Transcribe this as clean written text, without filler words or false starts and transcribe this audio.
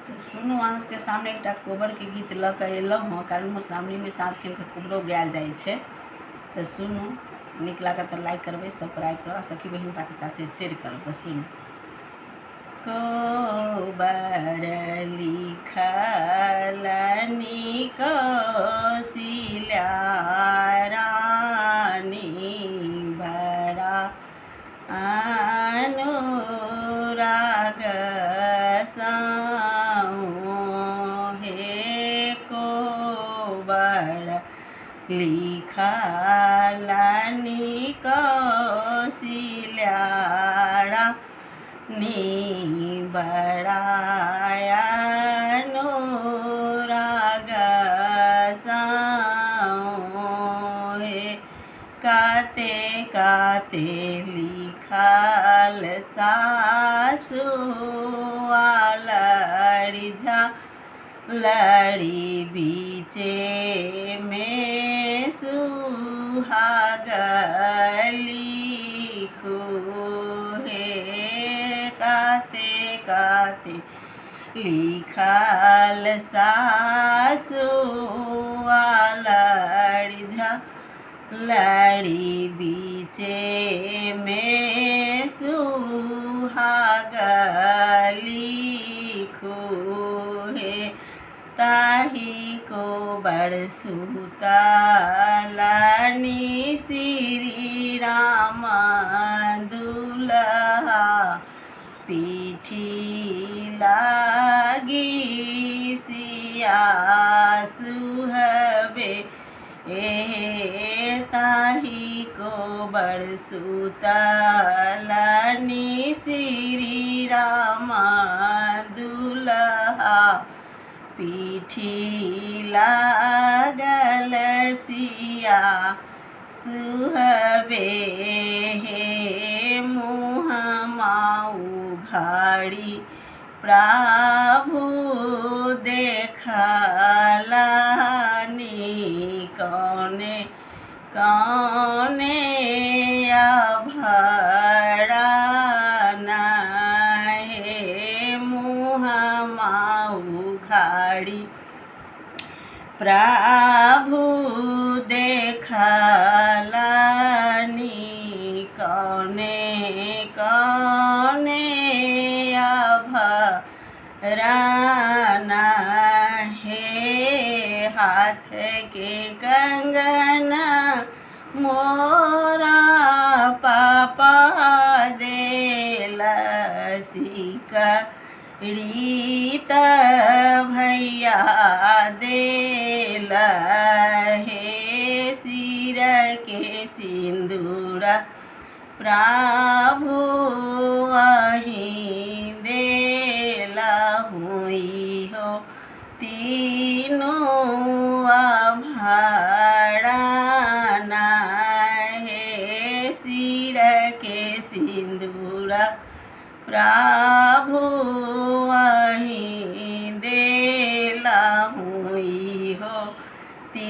तो सुनू अहाँ के सामने एक कोबर के गीत ल के अयलहुँ हँ, कारण मधुश्रावणी में साँझ खन के कोबरो गायल जाइ छै। तो सुनू, नीक लागत तो लाइक करबै, सब्सक्राइब करब, सखी बहिनपा के साथे शेयर करब। तो सुनू। कोबर लिखल नीक सिला रानी बड़ा अनुराग हे कोबर लिखल नीक सिला नी बड़ा अनुराग हे काते काते लिखल सासु लड़ी झा लड़ी बीचे में सुहाग लिखू हे काते काते लिखल सासु लड़ी झा लड़ी बीचे में सुहाग लिखू हे ताही को बरसुतलनी श्री राम दुल्हा पीठी लागी सिया सुहबे ताही को बरसुतलनी श्री राम दुल्हा पीठी लागल सिया सुहबे मुँह माऊ घाड़ी प्रभु देखलनी कौने कौने अभरण हे मुँह माऊ घाड़ी प्रभु देखलनी कौने कौने अभरण हे हाथ के कंगन मोरा पापा देल रीत भैया देल हे सिर के सिंदूर प्रभु अहीं देला हुई हो तीनों आभरण हे सिर के सिंदूर प्रभु अहीं देला हुई हो ती